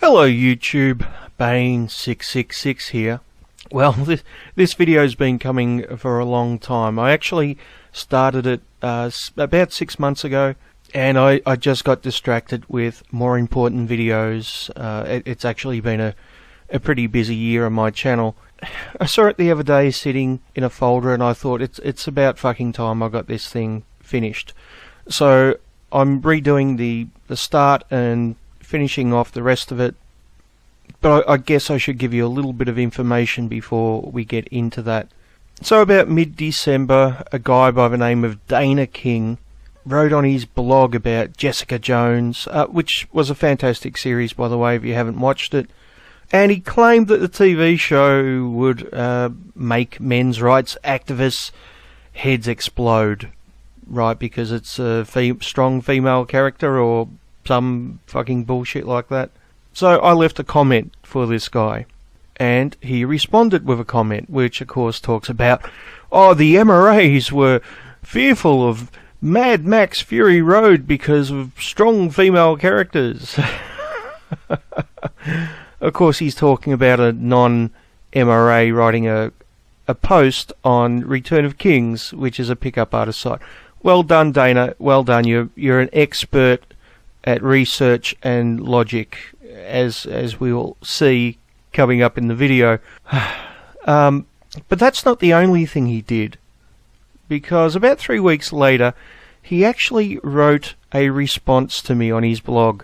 Hello YouTube, Bane666 here. Well, this video's been coming for a long time. I actually started it about 6 months ago, and I just got distracted with more important videos. It's actually been a pretty busy year on my channel. I saw it the other day sitting in a folder, and I thought it's about fucking time I got this thing finished. So I'm redoing the start and finishing off the rest of it. But I guess I should give you a little bit of information before we get into that. So about mid-December, a guy by the name of Dana King wrote on his blog about Jessica Jones, which was a fantastic series, by the way, if you haven't watched it. And he claimed that the TV show would make men's rights activists' heads explode, right, because it's a strong female character or some fucking bullshit like that. So I left a comment for this guy, and he responded with a comment, which of course talks about, oh, the MRAs were fearful of Mad Max Fury Road because of strong female characters. Of course, he's talking about a non-MRA writing a post on Return of Kings, which is a pickup artist site. Well done, Dana. Well done. You're an expert at research and logic, as we will see coming up in the video. But that's not the only thing he did, because about 3 weeks later he actually wrote a response to me on his blog,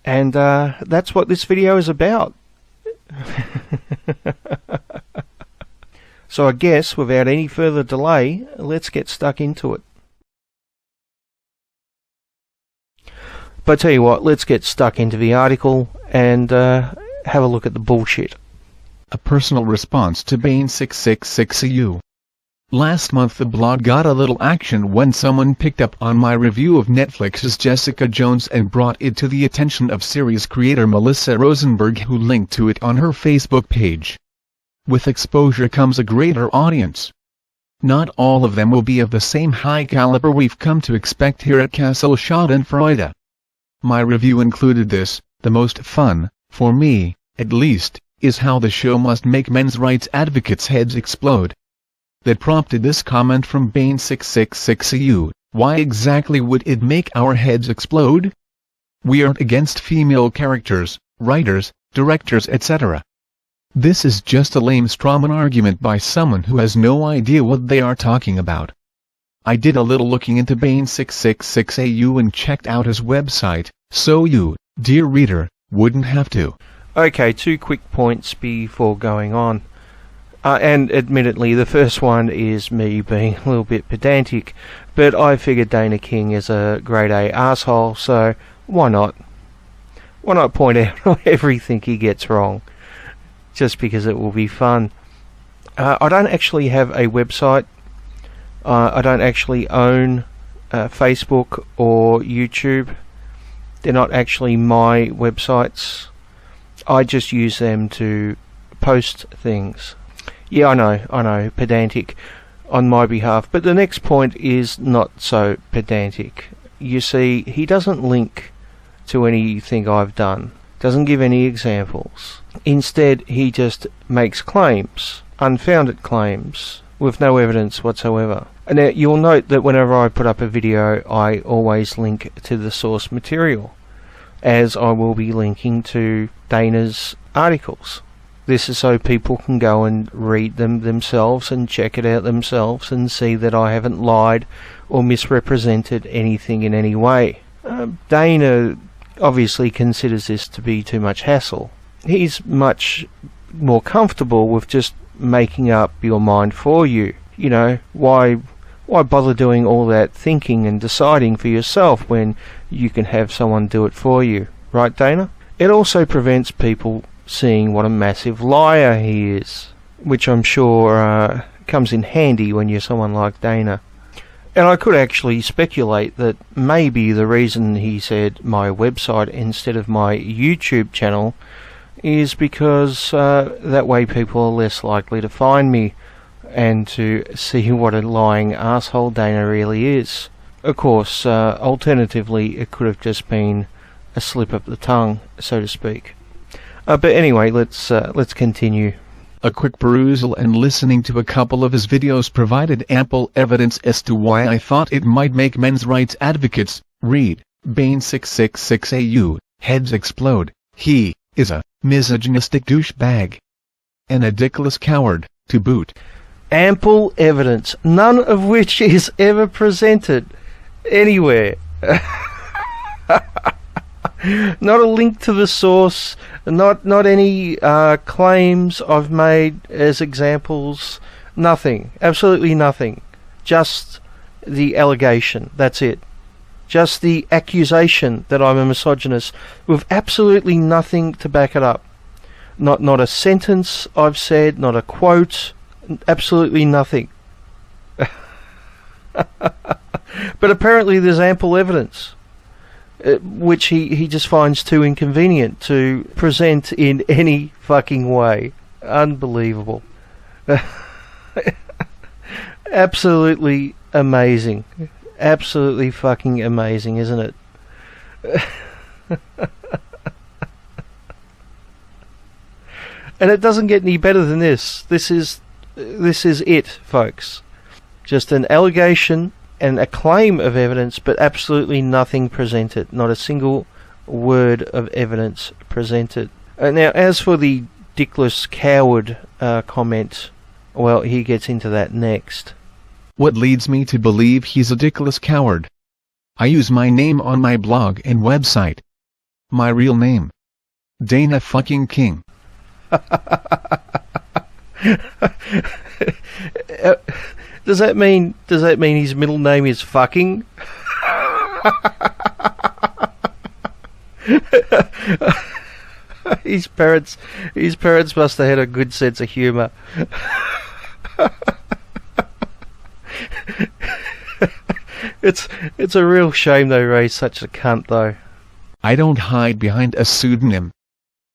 and that's what this video is about. So I guess without any further delay, let's get stuck into it. But I tell you what, let's get stuck into the article and have a look at the bullshit. A personal response to Bane666EU. Last month the blog got a little action when someone picked up on my review of Netflix's Jessica Jones and brought it to the attention of series creator Melissa Rosenberg, who linked to it on her Facebook page. With exposure comes a greater audience. Not all of them will be of the same high caliber we've come to expect here at Castle Schadenfreude. My review included this: the most fun, for me, at least, is how the show must make men's rights advocates' heads explode. That prompted this comment from Bane666EU, why exactly would it make our heads explode? We aren't against female characters, writers, directors, etc. This is just a lame strawman argument by someone who has no idea what they are talking about. I did a little looking into Bane666EU and checked out his website, so you, dear reader, wouldn't have to. Okay, 2 quick points before going on. And admittedly, the first one is me being a little bit pedantic, but I figured Dana King is a grade A asshole, so why not? Why not point out everything he gets wrong? Just because it will be fun. I don't actually have a website. I don't actually own Facebook or YouTube. They're not actually my websites. I just use them to post things. Yeah, I know, pedantic on my behalf. But the next point is not so pedantic. You see, he doesn't link to anything I've done. Doesn't give any examples. Instead, he just makes claims, unfounded claims, with no evidence whatsoever. And now you'll note that whenever I put up a video, I always link to the source material, as I will be linking to Dana's articles. This is so people can go and read them themselves and check it out themselves and see that I haven't lied or misrepresented anything in any way. Dana obviously considers this to be too much hassle. He's much more comfortable with just making up your mind for you. You know, why bother doing all that thinking and deciding for yourself when you can have someone do it for you, right, Dana? It also prevents people seeing what a massive liar he is, which I'm sure comes in handy when you're someone like Dana. And I could actually speculate that maybe the reason he said my website instead of my YouTube channel is because that way people are less likely to find me and to see what a lying asshole Dana really is. Of course, alternatively, it could have just been a slip of the tongue, so to speak. But anyway, let's continue. A quick perusal and listening to a couple of his videos provided ample evidence as to why I thought it might make men's rights advocates read. Bane666AU, heads explode. He is a misogynistic douchebag. And a dickless coward, to boot. Ample evidence, none of which is ever presented anywhere. Not a link to the source, not any claims I've made as examples, nothing, absolutely nothing. Just the allegation, that's it. Just the accusation that I'm a misogynist with absolutely nothing to back it up. Not a sentence I've said, not a quote, absolutely nothing. But apparently there's ample evidence, which he just finds too inconvenient to present in any fucking way. Unbelievable. Absolutely amazing. Absolutely fucking amazing, isn't it? And it doesn't get any better than this. This is it, folks. Just an allegation and a claim of evidence, but absolutely nothing presented. Not a single word of evidence presented. Now, as for the dickless coward comment, well, he gets into that next. What leads me to believe he's a dickless coward? I use my name on my blog and website. My real name. Dana fucking King. Does that mean his middle name is fucking? His parents must have had a good sense of humour. It's a real shame they raised such a cunt, though. I don't hide behind a pseudonym.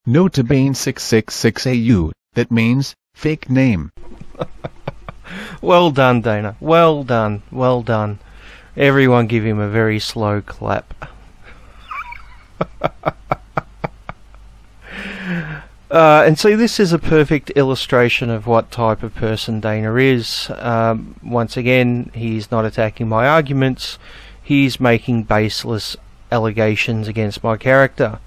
Note to Bane666AU, that means fake name. Well done, Dana. Well done. Well done. Everyone give him a very slow clap. And see, this is a perfect illustration of what type of person Dana is. Once again, he's not attacking my arguments. He's making baseless allegations against my character.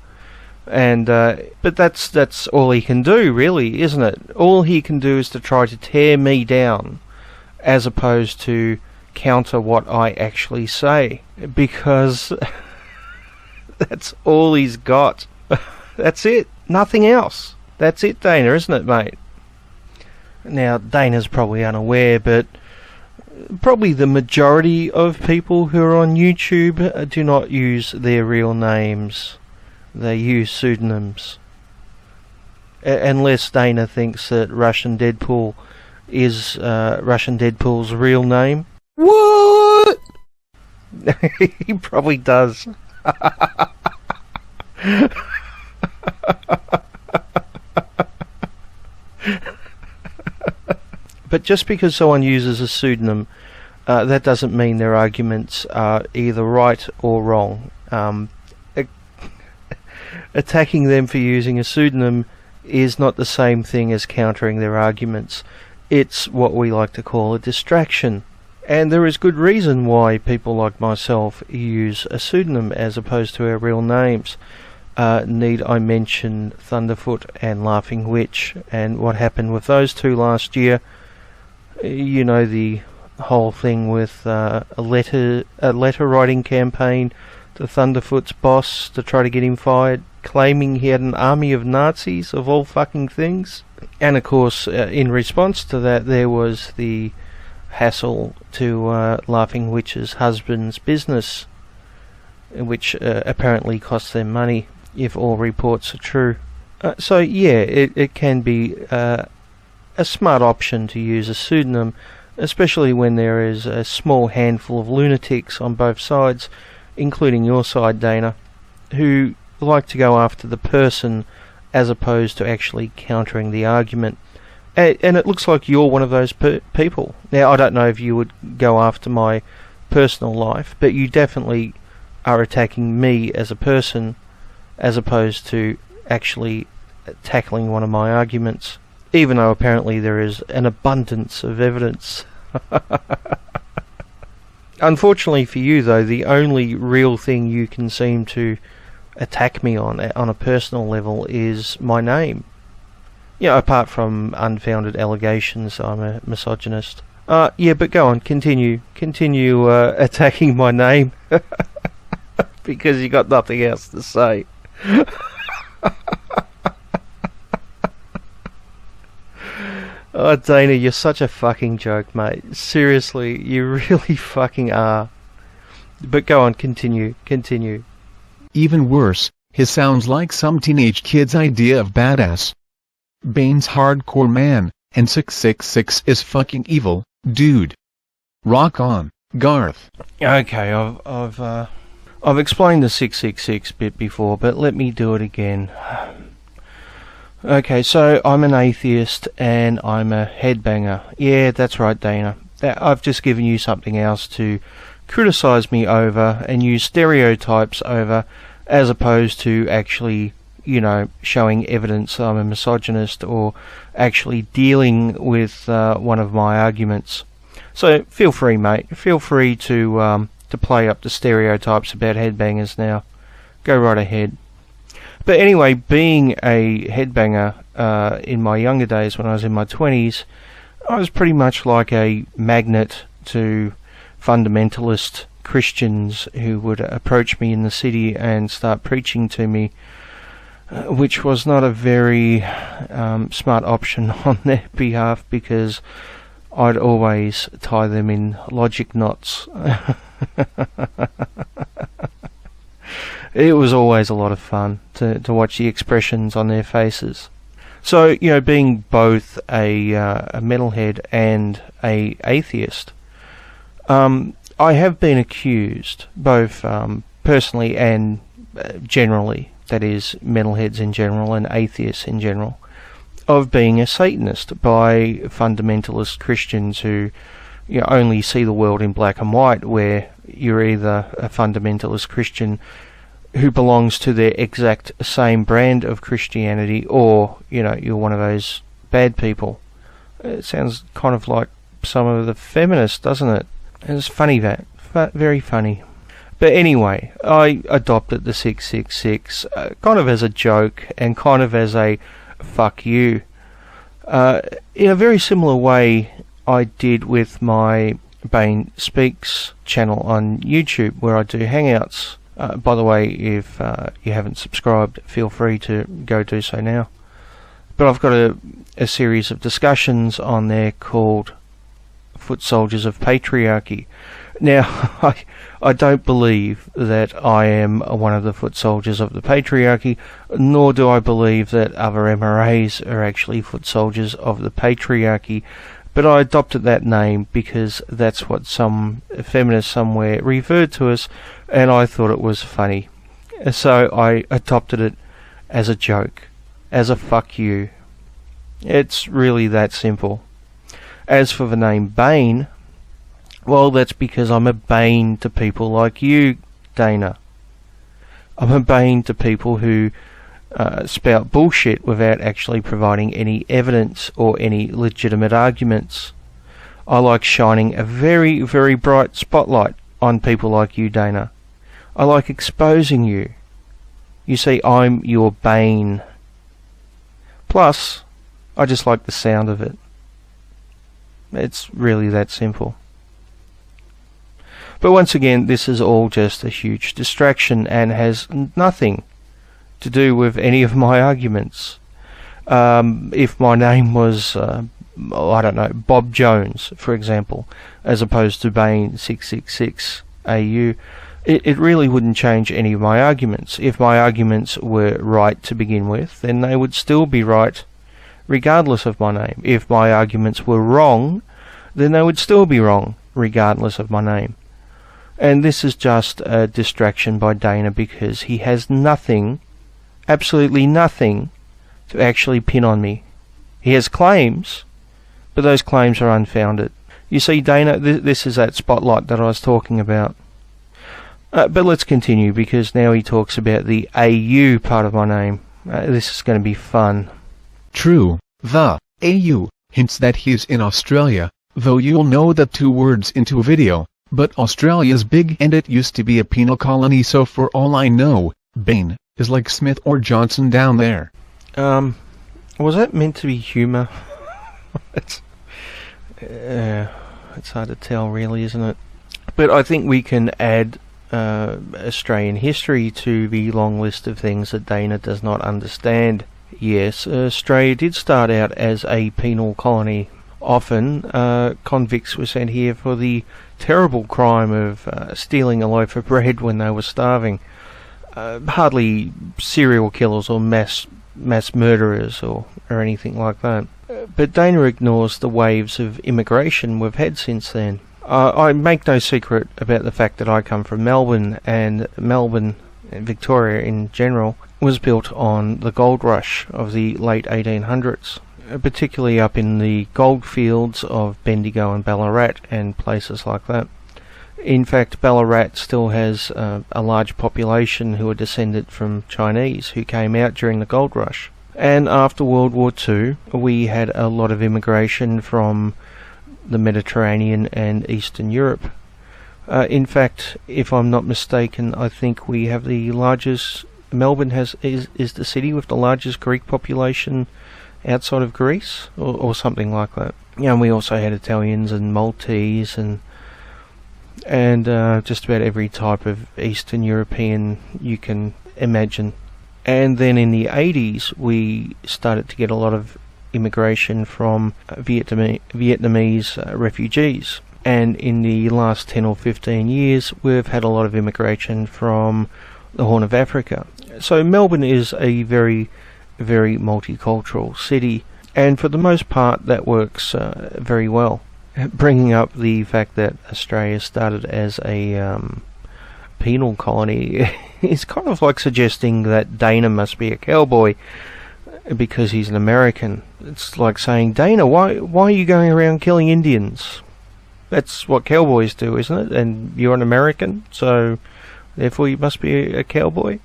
And but that's all he can do, really, isn't it? All he can do is to try to tear me down, as opposed to counter what I actually say, because that's all he's got. That's it. Nothing else. That's it, Dana, isn't it, mate? Now, Dana's probably unaware, but probably the majority of people who are on YouTube do not use their real names. They use pseudonyms. Unless Dana thinks that Russian Deadpool is Russian Deadpool's real name. What? He probably does. But just because someone uses a pseudonym, that doesn't mean their arguments are either right or wrong. Attacking them for using a pseudonym is not the same thing as countering their arguments. It's what we like to call a distraction. And there is good reason why people like myself use a pseudonym as opposed to our real names. Need I mention Thunderfoot and Laughing Witch and what happened with those two last year? You know, the whole thing with a letter writing campaign to Thunderfoot's boss to try to get him fired, claiming he had an army of Nazis, of all fucking things. And of course, in response to that, there was the hassle to Laughing Witch's husband's business, which apparently cost them money, if all reports are true. So yeah, it can be a smart option to use a pseudonym, especially when there is a small handful of lunatics on both sides, including your side, Dana, who like to go after the person as opposed to actually countering the argument. And it looks like you're one of those people. Now, I don't know if you would go after my personal life, but you definitely are attacking me as a person as opposed to actually tackling one of my arguments, even though apparently there is an abundance of evidence. Unfortunately for you, though, the only real thing you can seem to attack me on a personal level is my name. Apart from unfounded allegations I'm a misogynist. Yeah, but go on, continue attacking my name. Because you got nothing else to say. Oh, Dana, you're such a fucking joke, mate. Seriously, you really fucking are. But go on, continue. Even worse, his sounds like some teenage kid's idea of badass. Bane's hardcore man, and 666 is fucking evil, dude. Rock on, Garth. Okay, I've explained the 666 bit before, but let me do it again. Okay, so I'm an atheist and I'm a headbanger. Yeah, that's right, Dana. I've just given you something else to criticise me over and use stereotypes over, as opposed to actually, showing evidence I'm a misogynist or actually dealing with one of my arguments. So feel free, mate. Feel free to play up the stereotypes about headbangers now. Go right ahead. But anyway, being a headbanger in my younger days, when I was in my 20s, I was pretty much like a magnet to fundamentalist Christians who would approach me in the city and start preaching to me, which was not a very smart option on their behalf, because I'd always tie them in logic knots. It was always a lot of fun to watch the expressions on their faces. So, being both a metalhead and a atheist, I have been accused, both personally and generally, that is, metalheads in general and atheists in general, of being a Satanist by fundamentalist Christians who only see the world in black and white, where you're either a fundamentalist Christian who belongs to their exact same brand of Christianity, or you're one of those bad people. It sounds kind of like some of the feminists, doesn't it? It's funny, that very funny. But anyway, I adopted the 666 kind of as a joke and kind of as a fuck you, in a very similar way I did with my Bane Speaks channel on YouTube, where I do hangouts. By the way, if you haven't subscribed, feel free to go do so now. But I've got a series of discussions on there called Foot Soldiers of Patriarchy. Now, I don't believe that I am one of the foot soldiers of the patriarchy, nor do I believe that other MRAs are actually foot soldiers of the patriarchy, but I adopted that name because that's what some feminist somewhere referred to us, and I thought it was funny. So I adopted it as a joke, as a fuck you. It's really that simple. As for the name Bane, well, that's because I'm a bane to people like you, Dana. I'm a bane to people who spout bullshit without actually providing any evidence or any legitimate arguments. I like shining a very, very bright spotlight on people like you, Dana. I like exposing you. You see, I'm your bane. Plus, I just like the sound of it. It's really that simple. But once again, this is all just a huge distraction and has nothing to do with any of my arguments. If my name was, I don't know, Bob Jones, for example, as opposed to Bane 666 AU, it really wouldn't change any of my arguments. If my arguments were right to begin with, then they would still be right regardless of my name. If my arguments were wrong, then they would still be wrong regardless of my name. And this is just a distraction by Dana because he has nothing, absolutely nothing, to actually pin on me. He has claims, but those claims are unfounded. You see, Dana, this is that spotlight that I was talking about. But let's continue, because now he talks about the AU part of my name. This is going to be fun. True, the AU hints that he's in Australia, though you'll know that 2 words into a video, but Australia's big and it used to be a penal colony, so for all I know, Bain is like Smith or Johnson down there. Was that meant to be humour? It's hard to tell really, isn't it? But I think we can add Australian history to the long list of things that Dana does not understand. Yes, Australia did start out as a penal colony. Often, convicts were sent here for the terrible crime of stealing a loaf of bread when they were starving. Hardly serial killers or mass murderers or anything like that. But Dana ignores the waves of immigration we've had since then. I make no secret about the fact that I come from Melbourne, and Melbourne, Victoria in general, was built on the gold rush of the late 1800s, particularly up in the gold fields of Bendigo and Ballarat and places like that. In fact, Ballarat still has a large population who are descended from Chinese who came out during the gold rush. And after World War II, we had a lot of immigration from the Mediterranean and Eastern Europe. In fact, if I'm not mistaken, I think we have the largest... Melbourne is the city with the largest Greek population outside of Greece, or something like that. Yeah, and we also had Italians and Maltese and just about every type of Eastern European you can imagine. And then in the 80s, we started to get a lot of immigration from Vietnamese refugees. And in the last 10 or 15 years, we've had a lot of immigration from the Horn of Africa. So Melbourne is a very, very multicultural city, and for the most part that works very well. Bringing up the fact that Australia started as a penal colony is kind of like suggesting that Dana must be a cowboy because he's an American. It's like saying, Dana, why are you going around killing Indians? That's what cowboys do, isn't it? And you're an American, so therefore you must be a cowboy?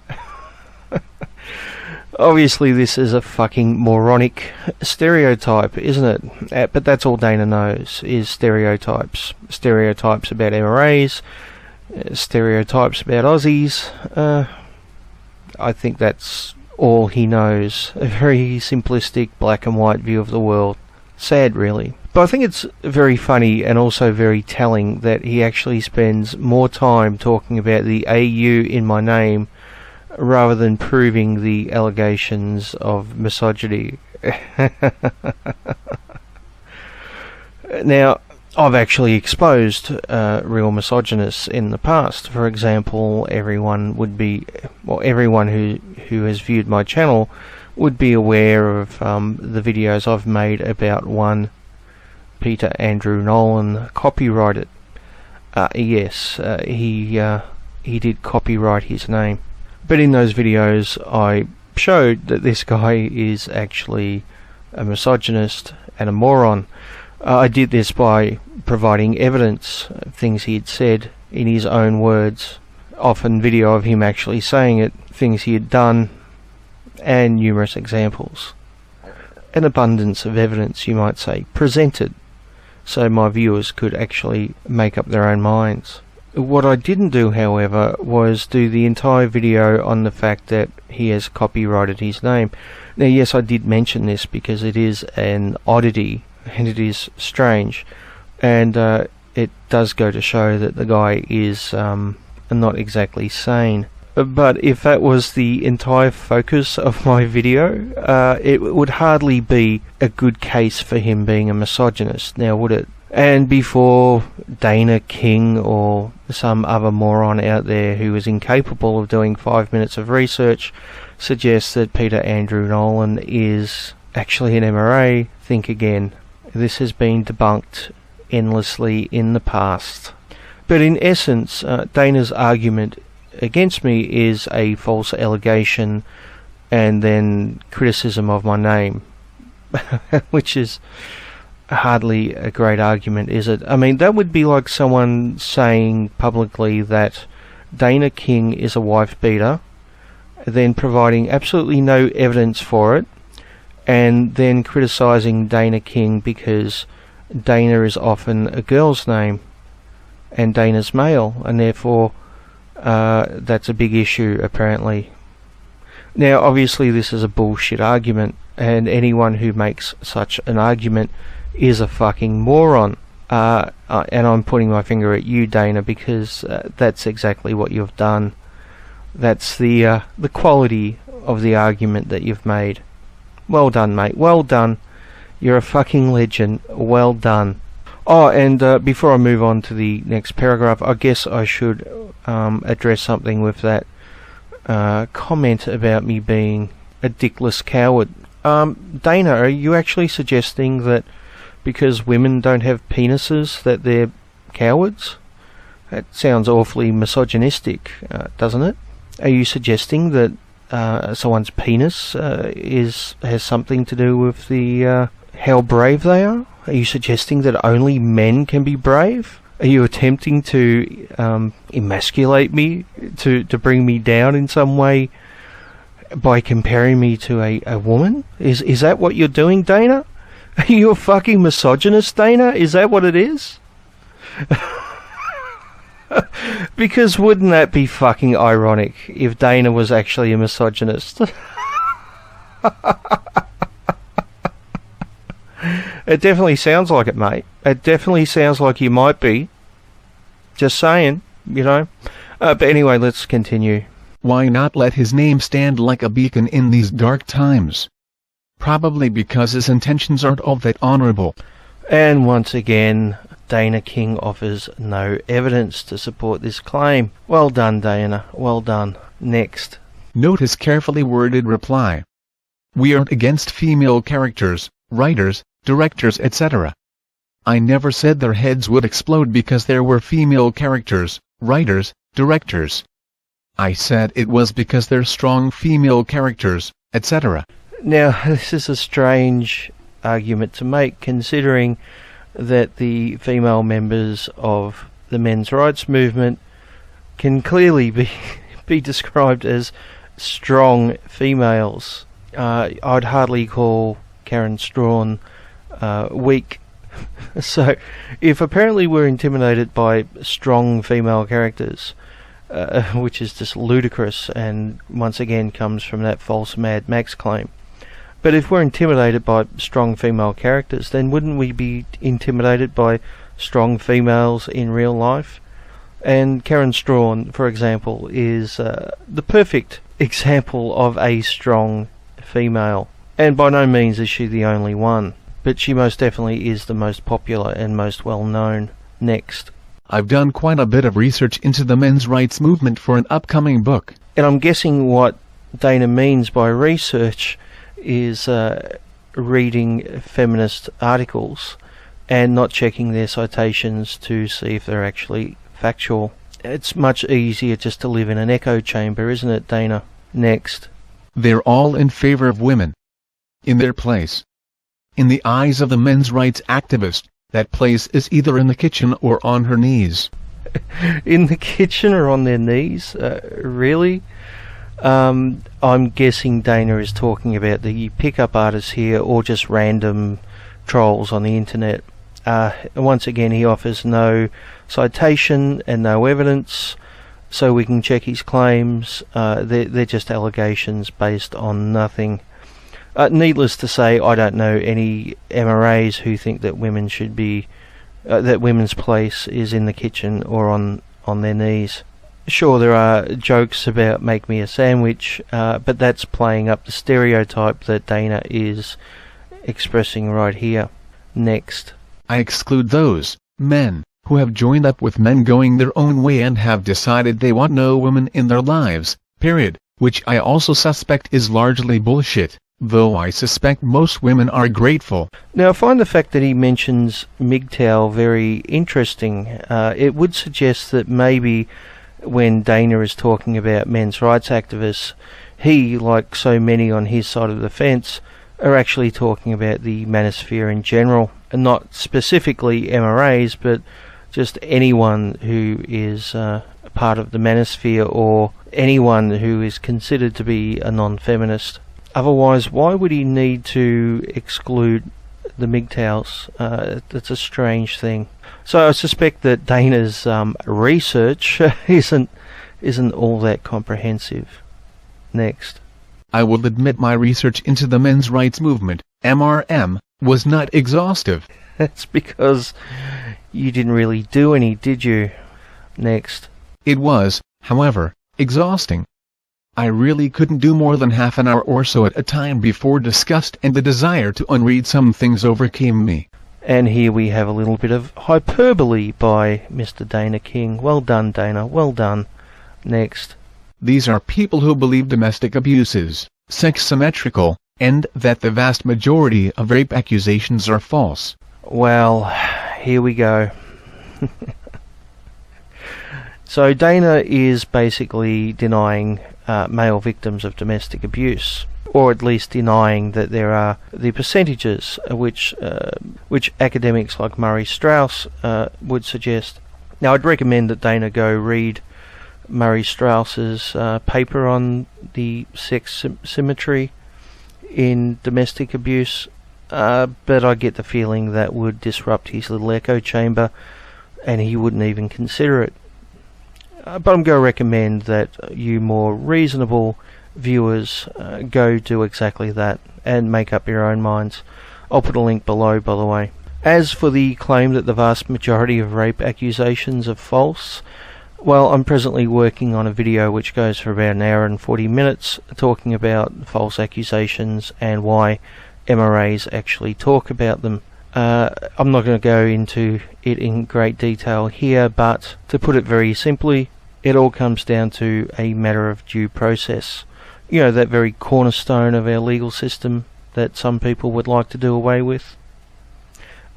Obviously this is a fucking moronic stereotype, isn't it? But that's all Dana knows, is stereotypes. Stereotypes about MRAs, stereotypes about Aussies. I think that's all he knows. A very simplistic black and white view of the world. Sad, really. But I think it's very funny and also very telling that he actually spends more time talking about the AU in my name rather than proving the allegations of misogyny. Now, I've actually exposed real misogynists in the past. For example, everyone who has viewed my channel would be aware of the videos I've made about one Peter Andrew Nolan copyrighted. Yes, he did copyright his name. But in those videos I showed that this guy is actually a misogynist and a moron. I did this by providing evidence of things he had said in his own words, often video of him actually saying it, things he had done, and numerous examples. An abundance of evidence, you might say, presented, so my viewers could actually make up their own minds. What I didn't do, however, was do the entire video on the fact that he has copyrighted his name. Now, yes, I did mention this because it is an oddity, and it is strange, and it does go to show that the guy is not exactly sane. But if that was the entire focus of my video, it would hardly be a good case for him being a misogynist, now would it? And before Dana King or some other moron out there who is incapable of doing 5 minutes of research suggests that Peter Andrew Nolan is actually an MRA, think again. This has been debunked endlessly in the past. But in essence, Dana's argument against me is a false allegation and then criticism of my name, which is hardly a great argument, is it? I mean, that would be like someone saying publicly that Dana King is a wife beater, then providing absolutely no evidence for it, and then criticising Dana King because Dana is often a girl's name and Dana's male, and therefore that's a big issue apparently. Now obviously this is a bullshit argument, and anyone who makes such an argument is a fucking moron. And I'm putting my finger at you, Dana, because that's exactly what you've done. That's the quality of the argument that you've made. Well done, mate. Well done. You're a fucking legend. Well done. Oh, and before I move on to the next paragraph, I guess I should address something with that comment about me being a dickless coward. Dana, are you actually suggesting that because women don't have penises that they're cowards? That sounds awfully misogynistic, doesn't it? Are you suggesting that someone's penis has something to do with the how brave they are? Are you suggesting that only men can be brave? Are you attempting to emasculate me, to bring me down in some way by comparing me to a woman? Is that what you're doing, Dana? Are you a fucking misogynist, Dana? Is that what it is? Because wouldn't that be fucking ironic if Dana was actually a misogynist? It definitely sounds like it, mate. It definitely sounds like you might be. Just saying, you know. But anyway, let's continue. Why not let his name stand like a beacon in these dark times? Probably because his intentions aren't all that honorable. And once again, Dana King offers no evidence to support this claim. Well done, Dana. Well done. Next. Note his carefully worded reply. We aren't against female characters, writers, directors, etc. I never said their heads would explode because there were female characters, writers, directors. I said it was because they're strong female characters, etc. Now, this is a strange argument to make, considering that the female members of the men's rights movement can clearly be described as strong females. I'd hardly call Karen Strawmans weak. So, if apparently we're intimidated by strong female characters, which is just ludicrous and once again comes from that false Mad Max claim. But if we're intimidated by strong female characters, then wouldn't we be intimidated by strong females in real life? And Karen Strawmans, for example, is the perfect example of a strong female. And by no means is she the only one, but she most definitely is the most popular and most well known. Next. I've done quite a bit of research into the men's rights movement for an upcoming book. And I'm guessing what Dana means by research is reading feminist articles and not checking their citations to see if they're actually factual. It's much easier just to live in an echo chamber, isn't it, Dana? Next. They're all in favor of women. In their place. In the eyes of the men's rights activist, that place is either in the kitchen or on her knees. In the kitchen or on their knees? Really? I'm guessing Dana is talking about the pickup artists here, or just random trolls on the internet. Once again, he offers no citation and no evidence, so we can check his claims. They're just allegations based on nothing. Needless to say, I don't know any MRAs who think that women should be, that women's place is in the kitchen or on their knees. Sure, there are jokes about make me a sandwich, but that's playing up the stereotype that Dana is expressing right here. Next. I exclude those men who have joined up with men going their own way and have decided they want no women in their lives, period, which I also suspect is largely bullshit, though I suspect most women are grateful. Now, I find the fact that he mentions MGTOW very interesting. It would suggest that maybe when Dana is talking about men's rights activists, he, like so many on his side of the fence, are actually talking about the manosphere in general, and not specifically MRAs, but just anyone who is a part of the manosphere or anyone who is considered to be a non-feminist. Otherwise, why would he need to exclude the MGTOWs? That's a strange thing. So I suspect that Dana's research isn't all that comprehensive. Next. I will admit my research into the men's rights movement, MRM, was not exhaustive. That's because you didn't really do any, did you? Next. It was, however, exhausting. I really couldn't do more than half an hour or so at a time before disgust and the desire to unread some things overcame me. And here we have a little bit of hyperbole by Mr. Dana King. Well done, Dana, well done. Next. These are people who believe domestic abuse is sex-symmetrical, and that the vast majority of rape accusations are false. Well, here we go. So Dana is basically denying male victims of domestic abuse, or at least denying that there are the percentages which academics like Murray Strauss would suggest. Now, I'd recommend that Dana go read Murray Strauss's paper on the sex symmetry in domestic abuse, but I get the feeling that would disrupt his little echo chamber, and he wouldn't even consider it. But I'm going to recommend that you more reasonable viewers go do exactly that and make up your own minds. I'll put a link below, by the way. As for the claim that the vast majority of rape accusations are false, well, I'm presently working on a video which goes for about an hour and 40 minutes talking about false accusations and why MRAs actually talk about them. I'm not going to go into it in great detail here, but to put it very simply, it all comes down to a matter of due process. You know, that very cornerstone of our legal system that some people would like to do away with.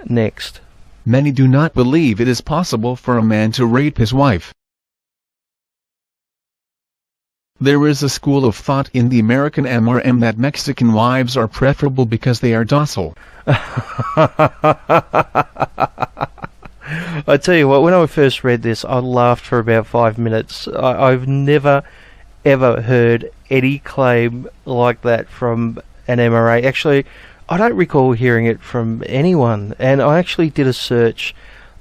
Next. Many do not believe it is possible for a man to rape his wife. There is a school of thought in the American MRM that Mexican wives are preferable because they are docile. I tell you what, when I first read this, I laughed for about 5 minutes. I've never, ever heard any claim like that from an MRA. Actually, I don't recall hearing it from anyone, and I actually did a search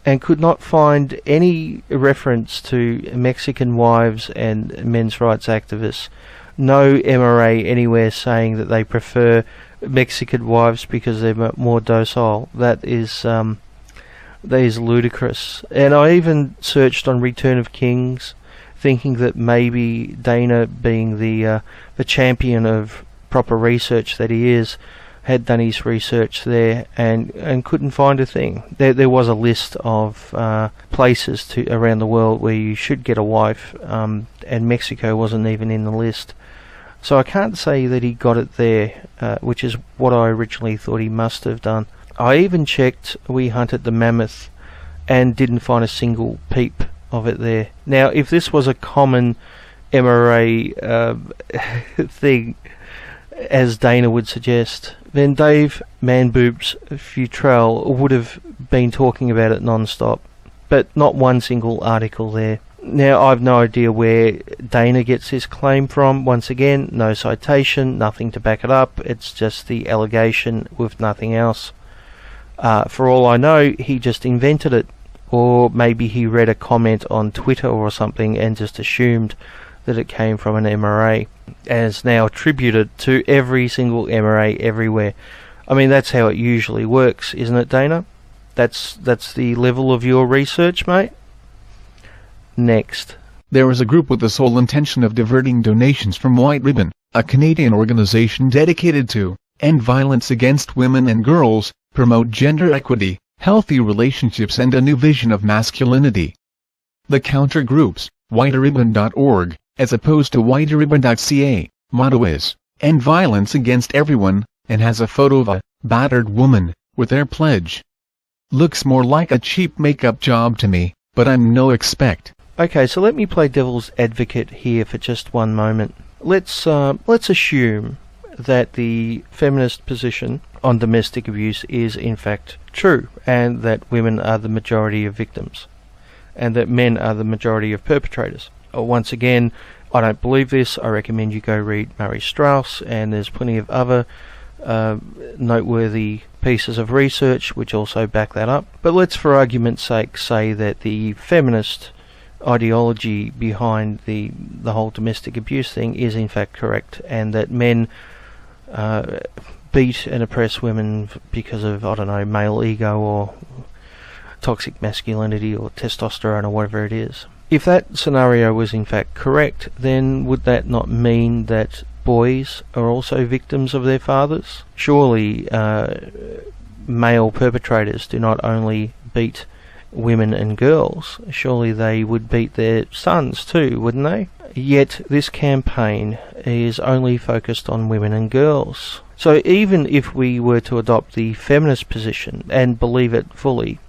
and could not find any reference to Mexican wives and men's rights activists. No MRA anywhere saying that they prefer Mexican wives because they're more docile. That is ludicrous. And I even searched on Return of Kings, thinking that maybe Dana, being the champion of proper research that he is, had done his research there and couldn't find a thing. There was a list of places around the world where you should get a wife, and Mexico wasn't even in the list. So I can't say that he got it there, which is what I originally thought he must have done. I even checked We Hunted the Mammoth and didn't find a single peep of it there. Now, if this was a common MRA thing, as Dana would suggest, then Dave Manboobs Futrell would have been talking about it non-stop, but not one single article there. Now, I've no idea where Dana gets his claim from. Once again, no citation, nothing to back it up. It's just the allegation with nothing else. For all I know, he just invented it, or maybe he read a comment on Twitter or something and just assumed that it came from an MRA, and it's now attributed to every single MRA everywhere. I mean, that's how it usually works, isn't it, Dana? That's the level of your research, mate? Next. There is a group with the sole intention of diverting donations from White Ribbon, a Canadian organization dedicated to end violence against women and girls, promote gender equity, healthy relationships and a new vision of masculinity. The counter groups, whiteribbon.org, as opposed to whiteribbon.ca, motto is, end violence against everyone, and has a photo of a battered woman with their pledge. Looks more like a cheap makeup job to me, but I'm no expert. Okay, so let me play devil's advocate here for just one moment. Let's assume that the feminist position on domestic abuse is in fact true, and that women are the majority of victims. and that men are the majority of perpetrators. Once again, I don't believe this. I recommend you go read Murray Strauss, and there's plenty of other noteworthy pieces of research which also back that up. But let's, for argument's sake, say that the feminist ideology behind the whole domestic abuse thing is in fact correct, and that men beat and oppress women because of, I don't know, male ego or toxic masculinity or testosterone or whatever it is. If that scenario was in fact correct, then would that not mean that boys are also victims of their fathers? Surely male perpetrators do not only beat women and girls, surely they would beat their sons too, wouldn't they? Yet this campaign is only focused on women and girls. So even if we were to adopt the feminist position and believe it fully,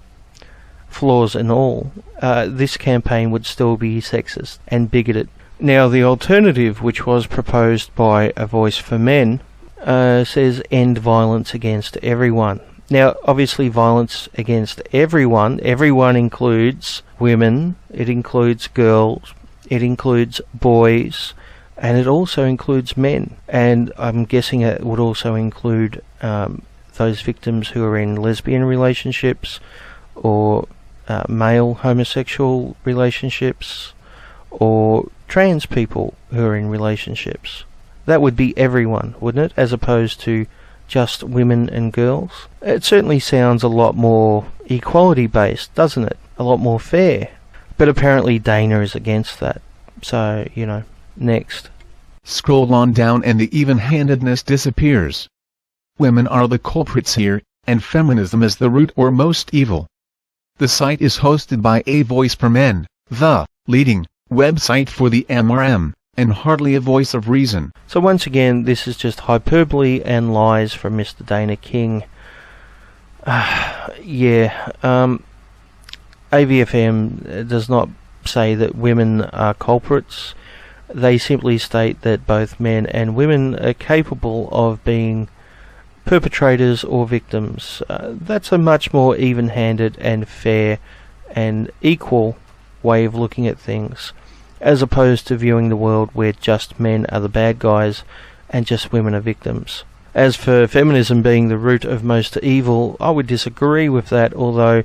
flaws and all, this campaign would still be sexist and bigoted. Now, the alternative, which was proposed by A Voice for Men, says end violence against everyone. Now, obviously, violence against everyone includes women, it includes girls, it includes boys, and it also includes men. And I'm guessing it would also include those victims who are in lesbian relationships or male homosexual relationships or trans people who are in relationships. That would be everyone, wouldn't it, as opposed to just women and girls? It certainly sounds a lot more equality based, doesn't it? A lot more fair. But apparently Dana is against that. So, next. Scroll on down and the even-handedness disappears. Women are the culprits here, and feminism is the root or most evil. The site is hosted by A Voice for Men, the leading website for the MRM, and hardly a voice of reason. So once again, this is just hyperbole and lies from Mr. Dana King. AVFM does not say that women are culprits. They simply state that both men and women are capable of being perpetrators or victims. That's a much more even-handed and fair and equal way of looking at things, as opposed to viewing the world where just men are the bad guys and just women are victims. As for feminism being the root of most evil, I would disagree with that, although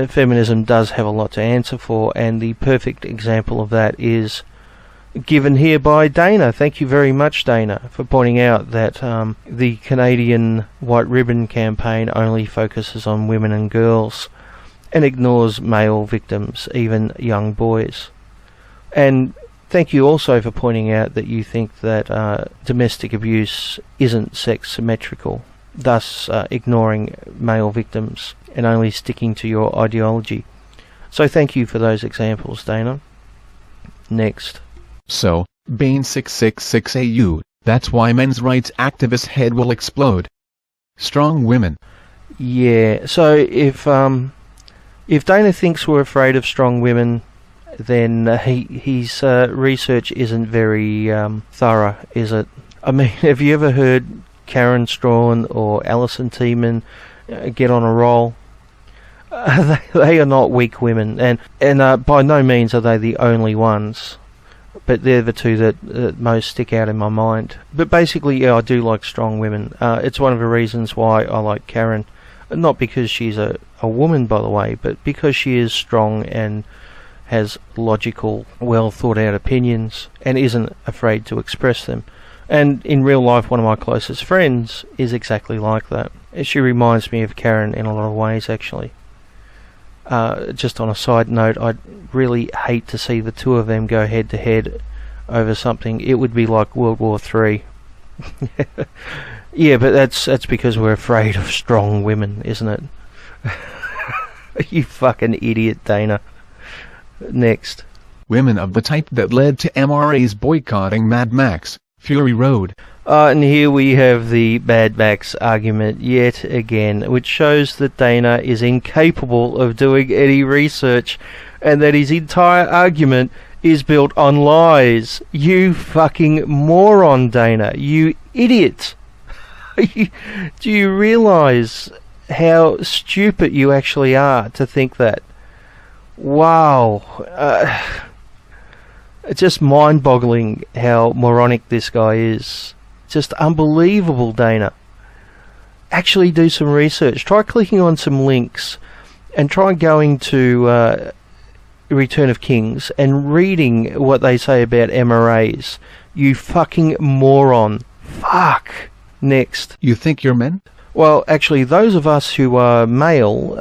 feminism does have a lot to answer for, and the perfect example of that is given here by Dana. Thank you very much, Dana, for pointing out that the Canadian White Ribbon campaign only focuses on women and girls and ignores male victims, even young boys. And thank you also for pointing out that you think that domestic abuse isn't sex symmetrical, thus ignoring male victims and only sticking to your ideology. So thank you for those examples, Dana. Next. So, Bane 666AU, that's why men's rights activist head will explode. Strong women. Yeah, so if Dana thinks we're afraid of strong women, then his research isn't very thorough, is it? I mean, have you ever heard Karen Strawn or Alison Tiemann get on a roll? They are not weak women, and by no means are they the only ones. But they're the two that most stick out in my mind. But basically, yeah, I do like strong women. It's one of the reasons why I like Karen. Not because she's a woman, by the way, but because she is strong and has logical, well thought out opinions and isn't afraid to express them. And in real life, one of my closest friends is exactly like that. She reminds me of Karen in a lot of ways, actually. Just on a side note, I'd really hate to see the two of them go head to head over something. It would be like World War III. Yeah, but that's because we're afraid of strong women, isn't it? You fucking idiot, Dana. Next. Women of the type that led to MRA's boycotting Mad Max, Fury Road. And here we have the Mad Max argument yet again, which shows that Dana is incapable of doing any research and that his entire argument is built on lies. You fucking moron, Dana. You idiot. Do you realise how stupid you actually are to think that? Wow. It's just mind-boggling how moronic this guy is. Just unbelievable, Dana. Actually do some research. Try clicking on some links and try going to Return of Kings and reading what they say about MRAs. You fucking moron. Fuck. Next. You think you're men? Well, actually, those of us who are male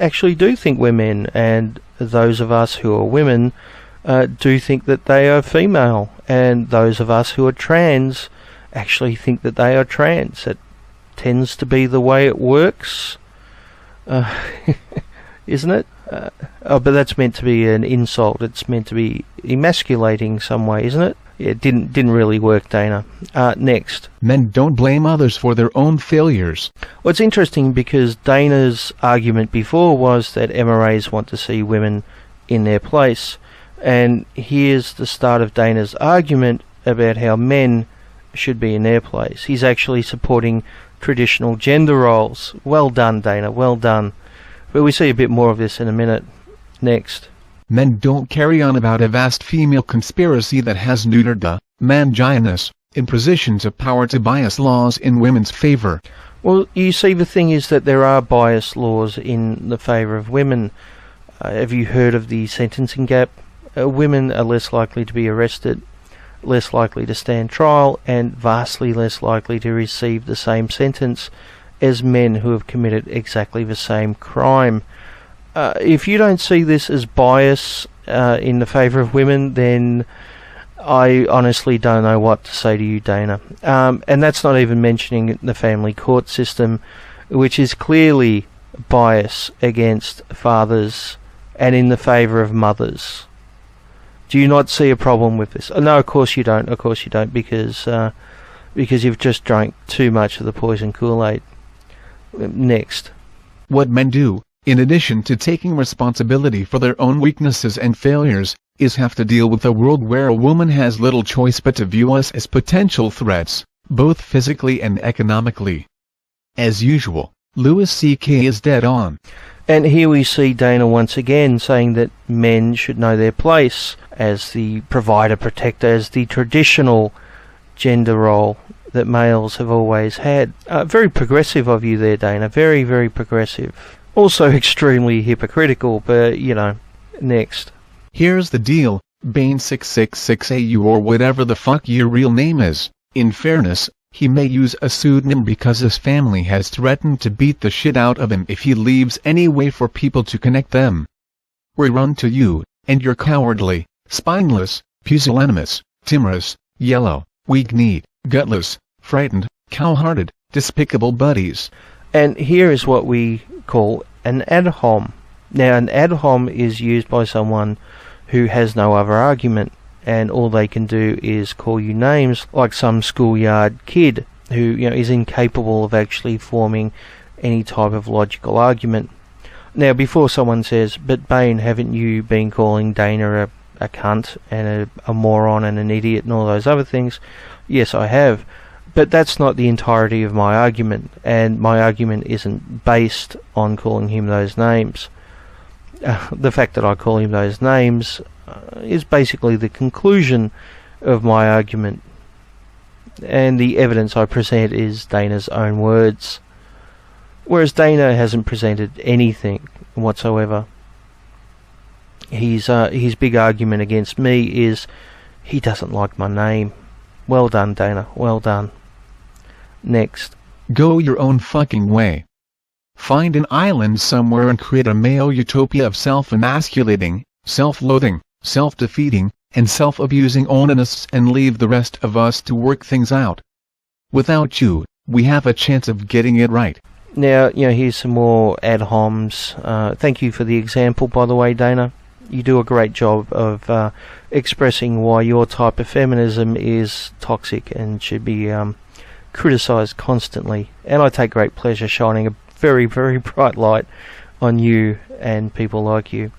actually do think we're men, and those of us who are women do think that they are female, and those of us who are trans actually think that they are trans. It tends to be the way it works, isn't it? But that's meant to be an insult. It's meant to be emasculating some way, isn't it? It didn't really work, Dana. Next. Men don't blame others for their own failures. Well, it's interesting because Dana's argument before was that MRAs want to see women in their place. And here's the start of Dana's argument about how men should be in their place. He's actually supporting traditional gender roles. Well done, Dana, well done. But we see a bit more of this in a minute. Next. Men don't carry on about a vast female conspiracy that has neutered the man-ginus in positions of power to bias laws in women's favor. Well, you see, the thing is that there are bias laws in the favour of women. Have you heard of the sentencing gap? Women are less likely to be arrested, less likely to stand trial, and vastly less likely to receive the same sentence as men who have committed exactly the same crime. If you don't see this as bias in the favour of women, then I honestly don't know what to say to you, Dana. And that's not even mentioning the family court system, which is clearly bias against fathers and in the favour of mothers. Do you not see a problem with this? No, of course you don't. Of course you don't, because you've just drank too much of the poison Kool-Aid. Next. What men do, in addition to taking responsibility for their own weaknesses and failures, is have to deal with a world where a woman has little choice but to view us as potential threats, both physically and economically. As usual, Louis C.K. is dead on. And here we see Dana once again saying that men should know their place as the provider, protector, as the traditional gender role that males have always had. Very progressive of you there, Dana. Very, very progressive. Also extremely hypocritical, but, you know, next. Here's the deal, Bane666AU or whatever the fuck your real name is. In fairness, he may use a pseudonym because his family has threatened to beat the shit out of him if he leaves any way for people to connect them. We run to you, and you're cowardly, spineless, pusillanimous, timorous, yellow, weak-kneed, gutless, frightened, cow-hearted, despicable buddies. And here is what we call an ad hom. Now, an ad hom is used by someone who has no other argument, and all they can do is call you names like some schoolyard kid who, you know, is incapable of actually forming any type of logical argument. Now, before someone says, but Bane, haven't you been calling Dana a cunt and a moron and an idiot and all those other things? Yes, I have. But that's not the entirety of my argument, and my argument isn't based on calling him those names. The fact that I call him those names is basically the conclusion of my argument, and the evidence I present is Dana's own words, whereas Dana hasn't presented anything whatsoever. His big argument against me is he doesn't like my name. Well done, Dana, well done. Next. Go your own fucking way. Find an island somewhere and create a male utopia of self-emasculating, self-loathing, self-defeating, and self-abusing onanists and leave the rest of us to work things out. Without you, we have a chance of getting it right. Now, you know, here's some more ad homs. Thank you for the example, by the way, Dana. You do a great job of expressing why your type of feminism is toxic and should be criticised constantly. And I take great pleasure shining a very, very bright light on you and people like you.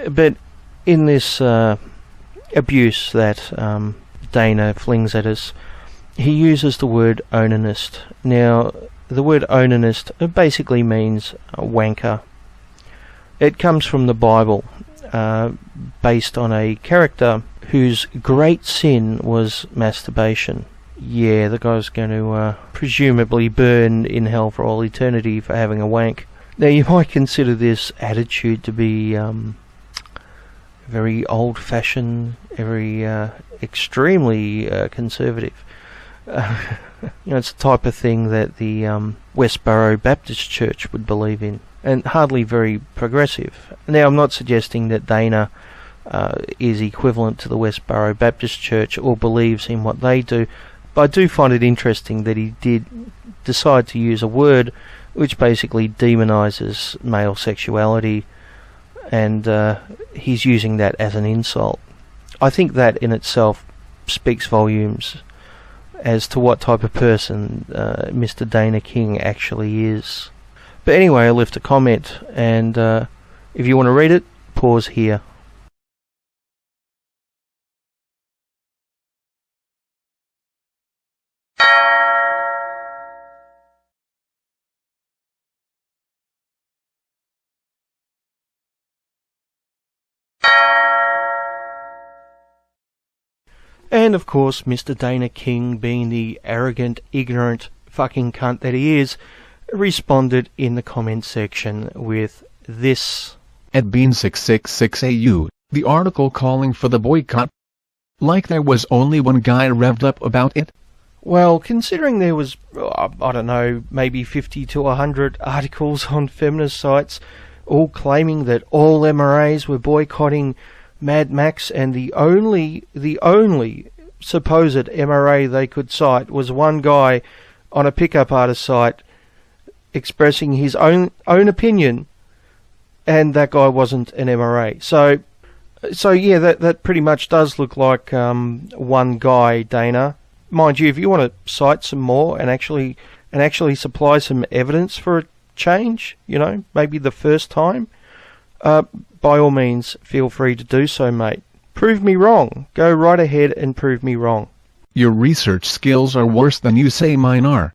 But in this abuse that Dana flings at us, he uses the word onanist. Now, the word onanist basically means wanker. It comes from the Bible, based on a character whose great sin was masturbation. Yeah, the guy's going to presumably burn in hell for all eternity for having a wank. Now, you might consider this attitude to be very old-fashioned, very extremely conservative. It's the type of thing that the Westboro Baptist Church would believe in, and hardly very progressive. Now, I'm not suggesting that Dana is equivalent to the Westboro Baptist Church or believes in what they do, but I do find it interesting that he did decide to use a word which basically demonizes male sexuality, and he's using that as an insult. I think that in itself speaks volumes as to what type of person Mr. Dana King actually is. But anyway, I left a comment, and if you want to read it, pause here. And of course, Mr. Dana King, being the arrogant, ignorant fucking cunt that he is, responded in the comment section with this. At Bean666AU, the article calling for the boycott. Like there was only one guy revved up about it. Well, considering there was, I don't know, maybe 50 to 100 articles on feminist sites, all claiming that all MRAs were boycotting Mad Max, and the only supposed MRA they could cite was one guy on a pickup artist site expressing his own opinion, and that guy wasn't an MRA. So yeah, that pretty much does look like one guy, Dana. Mind you, if you want to cite some more and actually supply some evidence for a change, maybe the first time, by all means, feel free to do so, mate. Prove me wrong. Go right ahead and prove me wrong. Your research skills are worse than you say mine are.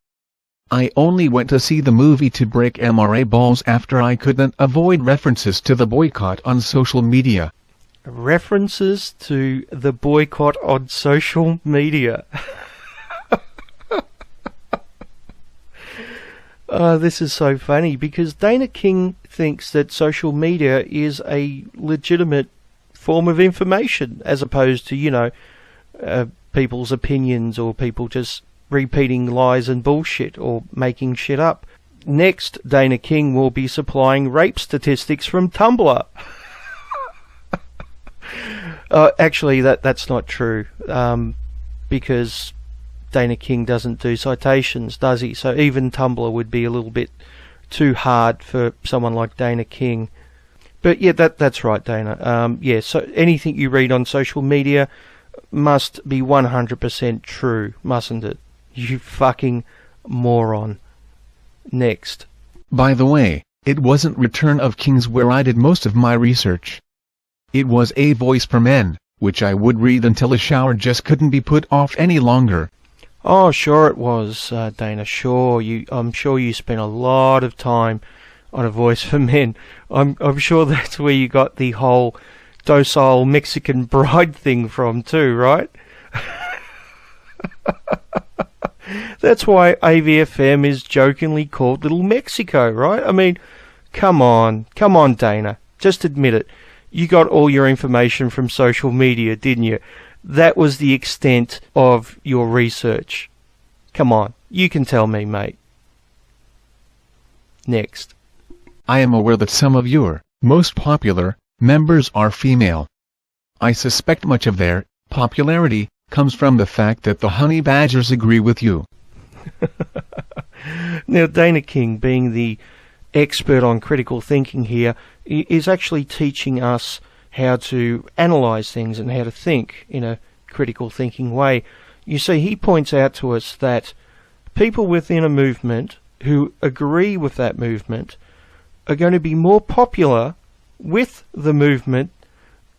I only went to see the movie to break MRA balls after I couldn't avoid references to the boycott on social media. References to the boycott on social media. This is so funny, because Dana King thinks that social media is a legitimate form of information, as opposed to, people's opinions or people just repeating lies and bullshit or making shit up. Next, Dana King will be supplying rape statistics from Tumblr. Actually, that's not true, because Dana King doesn't do citations, does he? So even Tumblr would be a little bit too hard for someone like Dana King. But yeah, that's right, Dana. Yeah, so anything you read on social media must be 100% true, mustn't it? You fucking moron. Next. By the way, it wasn't Return of Kings where I did most of my research. It was A Voice for Men, which I would read until a shower just couldn't be put off any longer. Oh, sure it was, Dana. Sure, I'm sure you spent a lot of time on A Voice for Men. I'm sure that's where you got the whole docile Mexican bride thing from too, right? That's why AVFM is jokingly called Little Mexico, right? I mean, come on, Dana. Just admit it. You got all your information from social media, didn't you? That was the extent of your research. Come on, you can tell me, mate. Next. I am aware that some of your most popular members are female. I suspect much of their popularity comes from the fact that the honey badgers agree with you. Now, Dana King, being the expert on critical thinking here, is actually teaching us how to analyze things and how to think in a critical thinking way. You see, he points out to us that people within a movement who agree with that movement are going to be more popular with the movement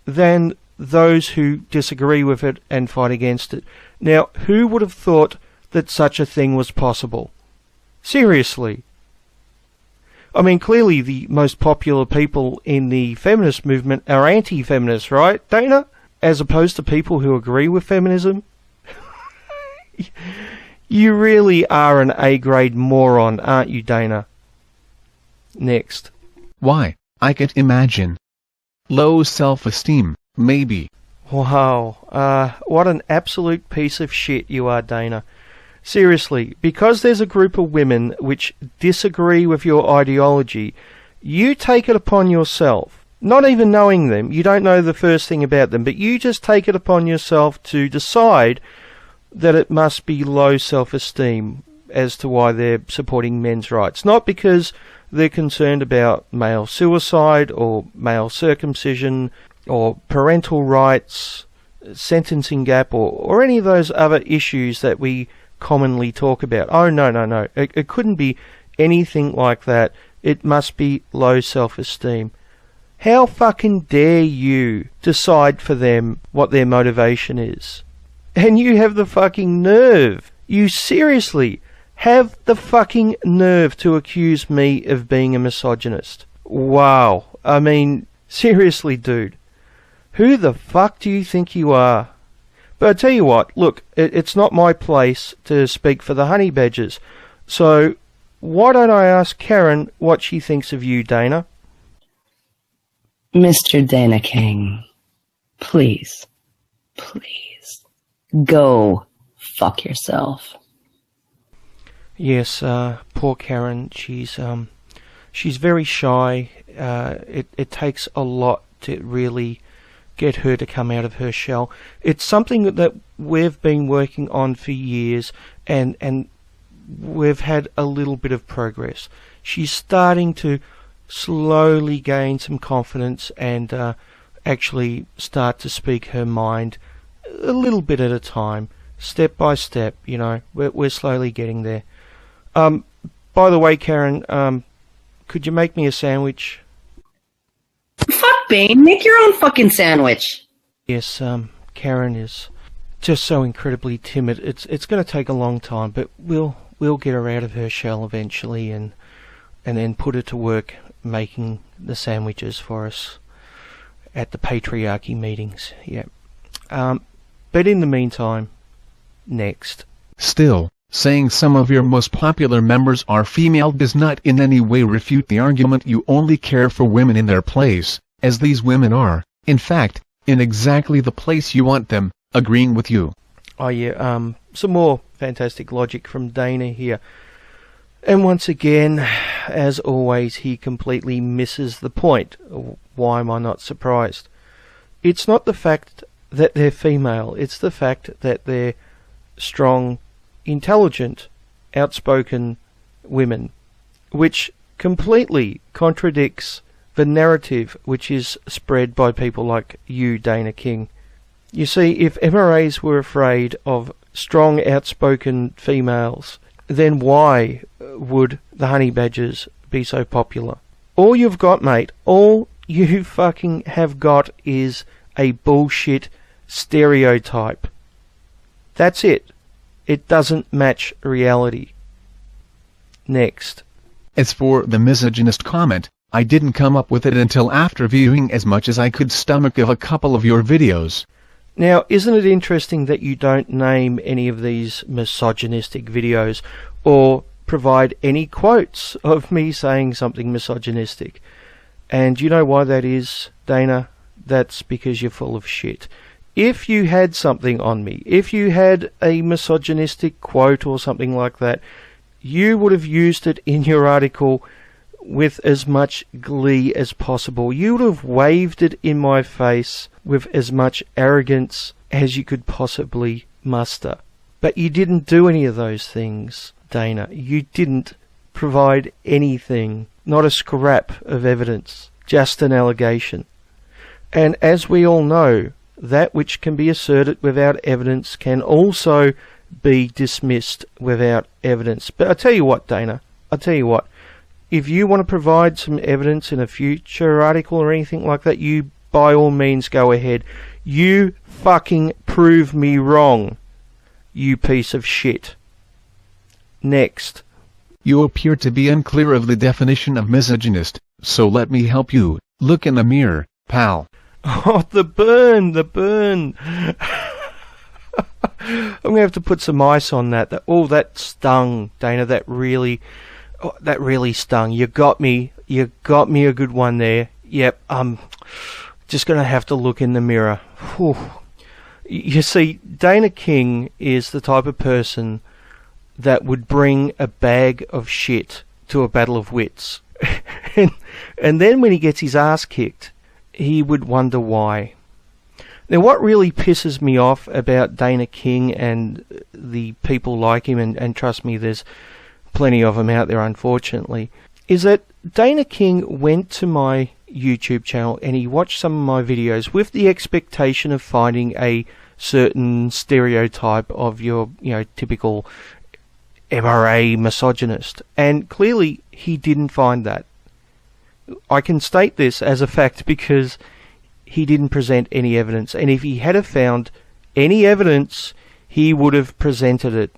than those who disagree with it and fight against it. Now, who would have thought that such a thing was possible? Seriously. I mean, clearly the most popular people in the feminist movement are anti-feminists, right, Dana? As opposed to people who agree with feminism? You really are an A-grade moron, aren't you, Dana? Next. Why, I can't imagine. Low self-esteem, maybe. Wow, what an absolute piece of shit you are, Dana. Seriously, because there's a group of women which disagree with your ideology, you take it upon yourself, not even knowing them, you don't know the first thing about them, but you just take it upon yourself to decide that it must be low self-esteem as to why they're supporting men's rights. Not because they're concerned about male suicide or male circumcision or parental rights, sentencing gap, or any of those other issues that we commonly talk about. Oh, no. It couldn't be anything like that. It must be low self-esteem. How fucking dare you decide for them what their motivation is? And you have the fucking nerve. You seriously have the fucking nerve to accuse me of being a misogynist. Wow. I mean, seriously, dude. Who the fuck do you think you are? But I tell you what, look, it's not my place to speak for the honey badgers. So, why don't I ask Karen what she thinks of you, Dana? Mr. Dana King, please, go fuck yourself. Yes, poor Karen. She's very shy. It takes a lot to really get her to come out of her shell. It's something that we've been working on for years, and we've had a little bit of progress. She's starting to slowly gain some confidence and actually start to speak her mind a little bit at a time, step by step. You know, we're slowly getting there. By the way, Karen, could you make me a sandwich? Fuck, Bane, make your own fucking sandwich. Yes, Karen is just so incredibly timid. It's going to take a long time, but we'll get her out of her shell eventually, and then put her to work making the sandwiches for us at the patriarchy meetings. Yeah. But in the meantime, next. Still, saying some of your most popular members are female does not in any way refute the argument you only care for women in their place, as these women are, in fact, in exactly the place you want them, agreeing with you. Oh yeah, some more fantastic logic from Dana here. And once again, as always, he completely misses the point. Why am I not surprised? It's not the fact that they're female, it's the fact that they're strong, intelligent, outspoken women, which completely contradicts the narrative which is spread by people like you, Dana King. You see, if MRAs were afraid of strong, outspoken females, then why would the honey badgers be so popular? All you've got, mate, all you fucking have got is a bullshit stereotype. That's it. It doesn't match reality. Next. As for the misogynist comment, I didn't come up with it until after viewing as much as I could stomach of a couple of your videos. Now, isn't it interesting that you don't name any of these misogynistic videos or provide any quotes of me saying something misogynistic? And you know why that is, Dana? That's because you're full of shit. If you had something on me, if you had a misogynistic quote or something like that, you would have used it in your article with as much glee as possible. You would have waved it in my face with as much arrogance as you could possibly muster. But you didn't do any of those things, Dana. You didn't provide anything, not a scrap of evidence, just an allegation. And as we all know, that which can be asserted without evidence can also be dismissed without evidence. But I tell you what, Dana, I tell you what, if you want to provide some evidence in a future article or anything like that, you by all means go ahead. You fucking prove me wrong, you piece of shit. Next. You appear to be unclear of the definition of misogynist, so let me help you. Look in the mirror, pal. Oh, the burn, the burn. I'm going to have to put some ice on that. That stung, Dana. That really stung. You got me a good one there. Yep, I'm just going to have to look in the mirror. Whew. You see, Dana King is the type of person that would bring a bag of shit to a battle of wits. and then when he gets his ass kicked, he would wonder why. Now, what really pisses me off about Dana King and the people like him, and trust me, there's plenty of them out there, unfortunately, is that Dana King went to my YouTube channel and he watched some of my videos with the expectation of finding a certain stereotype of your, typical MRA misogynist, and clearly he didn't find that. I can state this as a fact because he didn't present any evidence, and if he had have found any evidence, he would have presented it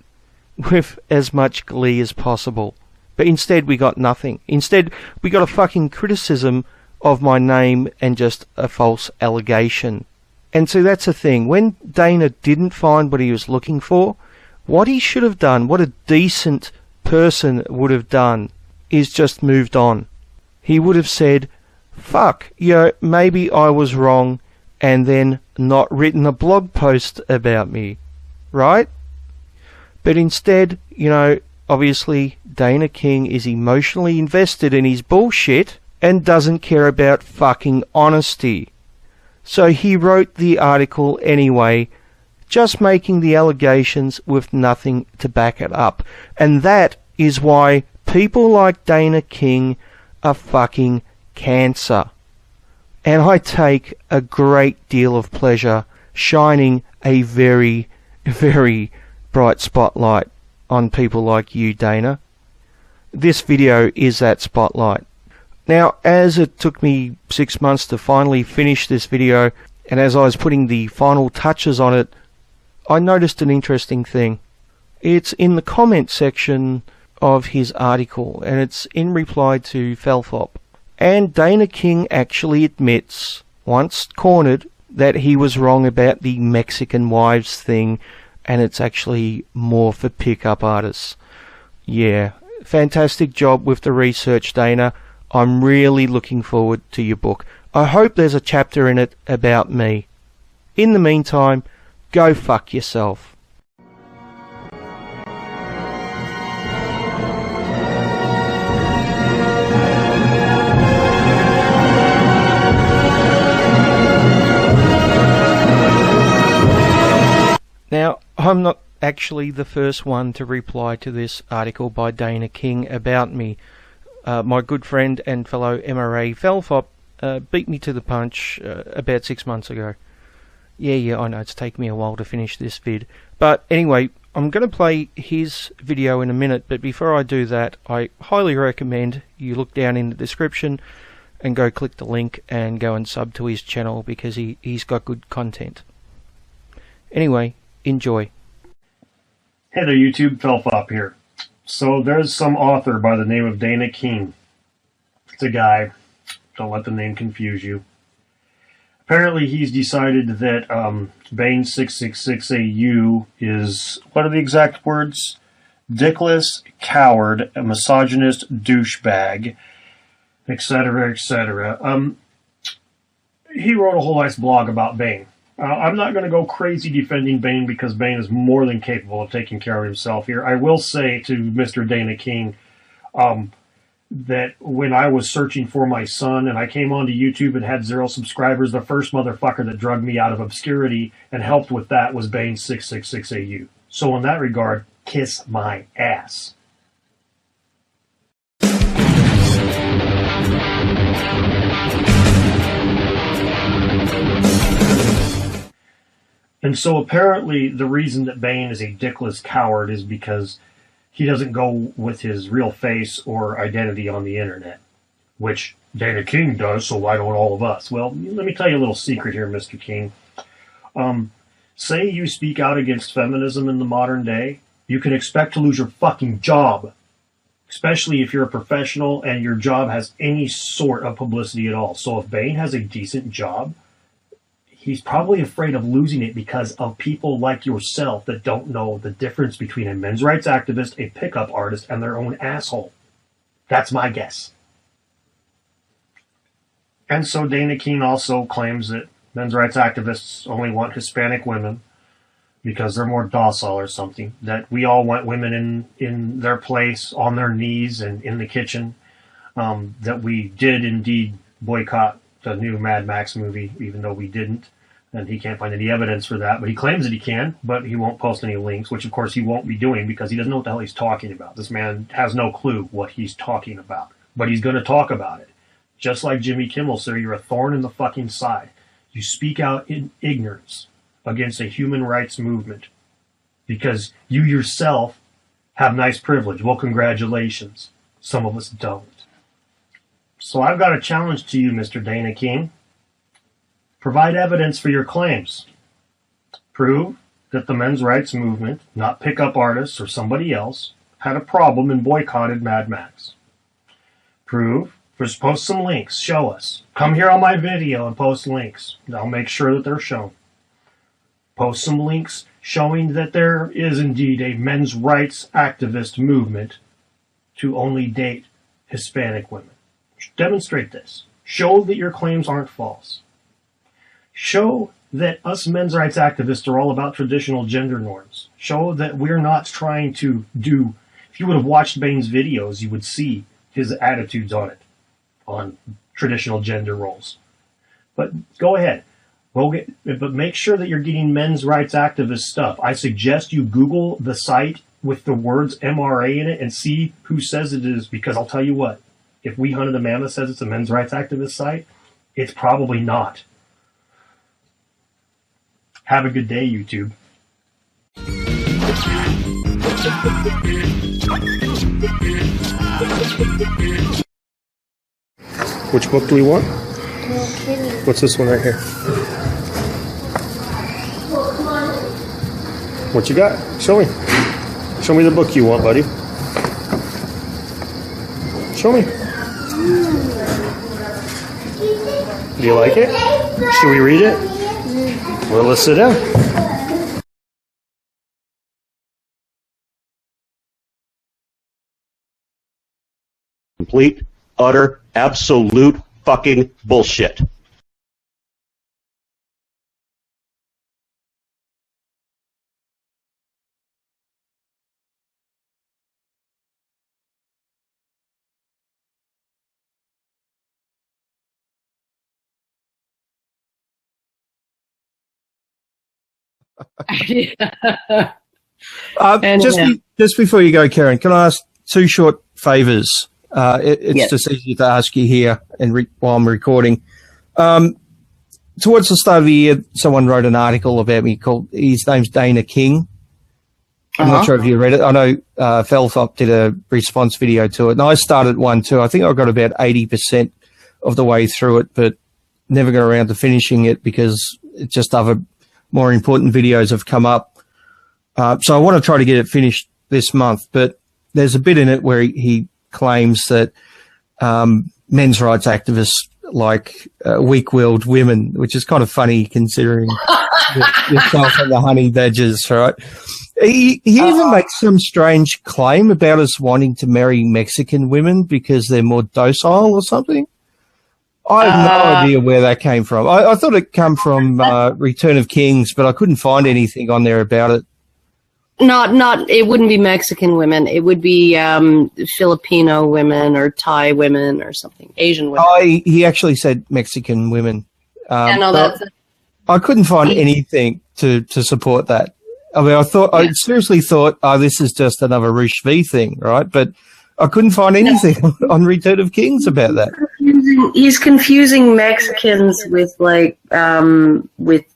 with as much glee as possible. But instead we got nothing. Instead we got a fucking criticism of my name and just a false allegation. And so that's the thing. When Dana didn't find what he was looking for, what he should have done, what a decent person would have done, is just moved on. He would have said, fuck, maybe I was wrong, and then not written a blog post about me, right? But instead, obviously Dana King is emotionally invested in his bullshit and doesn't care about fucking honesty. So he wrote the article anyway, just making the allegations with nothing to back it up. And that is why people like Dana King are fucking cancer. And I take a great deal of pleasure shining a very, very bright spotlight on people like you, Dana. This video is that spotlight. Now, as it took me 6 months to finally finish this video, and as I was putting the final touches on it, I noticed an interesting thing. It's in the comment section of his article, and it's in reply to Felfop. And Dana King actually admits, once cornered, that he was wrong about the Mexican wives thing, and it's actually more for pickup artists. Yeah, fantastic job with the research, Dana. I'm really looking forward to your book. I hope there's a chapter in it about me. In the meantime, go fuck yourself. Now, I'm not actually the first one to reply to this article by Dana King about me. My good friend and fellow MRA Felfop beat me to the punch about 6 months ago. Yeah, I know it's taken me a while to finish this vid. But anyway, I'm going to play his video in a minute, but before I do that, I highly recommend you look down in the description and go click the link and go and sub to his channel because he's got good content. Anyway, enjoy. Hey there YouTube, Felfop here. So there's some author by the name of Dana King. It's a guy. Don't let the name confuse you. Apparently he's decided that Bane666AU is, what are the exact words? Dickless, coward, a misogynist douchebag, etc., etc. He wrote a whole nice blog about Bane. I'm not going to go crazy defending Bane because Bane is more than capable of taking care of himself here. I will say to Mr. Dana King that when I was searching for my son and I came onto YouTube and had 0 subscribers, the first motherfucker that drugged me out of obscurity and helped with that was Bane666AU. So in that regard, kiss my ass. And so apparently the reason that Bane is a dickless coward is because he doesn't go with his real face or identity on the internet, which Dana King does, so why don't all of us? Well, let me tell you a little secret here, Mr. King. Say you speak out against feminism in the modern day, you can expect to lose your fucking job. especially if you're a professional and your job has any sort of publicity at all. So if Bane has a decent job, he's probably afraid of losing it because of people like yourself that don't know the difference between a men's rights activist, a pickup artist, and their own asshole. That's my guess. And so Dana King also claims that men's rights activists only want Hispanic women because they're more docile or something, that we all want women in their place, on their knees and in the kitchen, that we did indeed boycott the new Mad Max movie, even though we didn't, and he can't find any evidence for that, but he claims that he can, but he won't post any links, which of course he won't be doing because he doesn't know what the hell he's talking about. This man has no clue what he's talking about, but he's going to talk about it. Just like Jimmy Kimmel, sir, you're a thorn in the fucking side. You speak out in ignorance against a human rights movement because you yourself have nice privilege. Well, congratulations. Some of us don't. So I've got a challenge to you, Mr. Dana King. Provide evidence for your claims. Prove that the men's rights movement, not pickup artists or somebody else, had a problem and boycotted Mad Max. Prove. Just post some links. Show us. Come here on my video and post links. I'll make sure that they're shown. Post some links showing that there is indeed a men's rights activist movement to only date Hispanic women. Demonstrate this. Show that your claims aren't false. Show that us men's rights activists are all about traditional gender norms. Show that we're not trying to do... If you would have watched Bane's videos, you would see his attitudes on it, on traditional gender roles. But go ahead. But make sure that you're getting men's rights activist stuff. I suggest you Google the site with the words MRA in it and see who says it is, because I'll tell you what, if We Hunted a Mammoth says it's a men's rights activist site, it's probably not. Have a good day, YouTube. Which book do we want? What's this one right here? What you got? Show me. Show me the book you want, buddy. Show me. Do you like it? Should we read it? Well, let's sit down. Complete, utter, absolute fucking bullshit. Just before you go, Karen, can I ask two short favours? It's just easier to ask you here and while I'm recording. Towards the start of the year, someone wrote an article about me called, his name's Dana King. I'm not sure if you read it. I know Felfop did a response video to it, and I started one too. I think I got about 80% of the way through it, but never got around to finishing it because just other more important videos have come up. So I want to try to get it finished this month, but there's a bit in it where he claims that men's rights activists like weak-willed women, which is kind of funny considering yourself and the honey badgers, right? He even makes some strange claim about us wanting to marry Mexican women because they're more docile or something. I have no idea where that came from. I thought it came from Return of Kings, but I couldn't find anything on there about it. It wouldn't be Mexican women. It would be Filipino women or Thai women or something. Asian women. Oh, he actually said Mexican women. I couldn't find anything to support that. I mean, I seriously thought, this is just another Roosh V thing, right? But I couldn't find anything on Return of Kings about that. He's confusing Mexicans with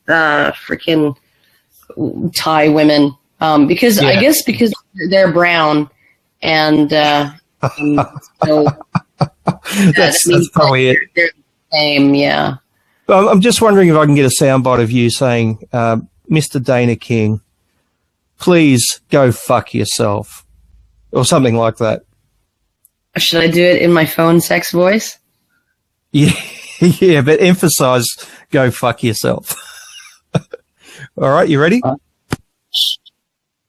freaking Thai women. Because I guess because they're brown and so that's probably it. They're the same, yeah. Well, I'm just wondering if I can get a soundbite of you saying, Mr. Dana King, please go fuck yourself, or something like that. Should I do it in my phone sex voice? Yeah, yeah, but emphasize, go fuck yourself. All right, you ready?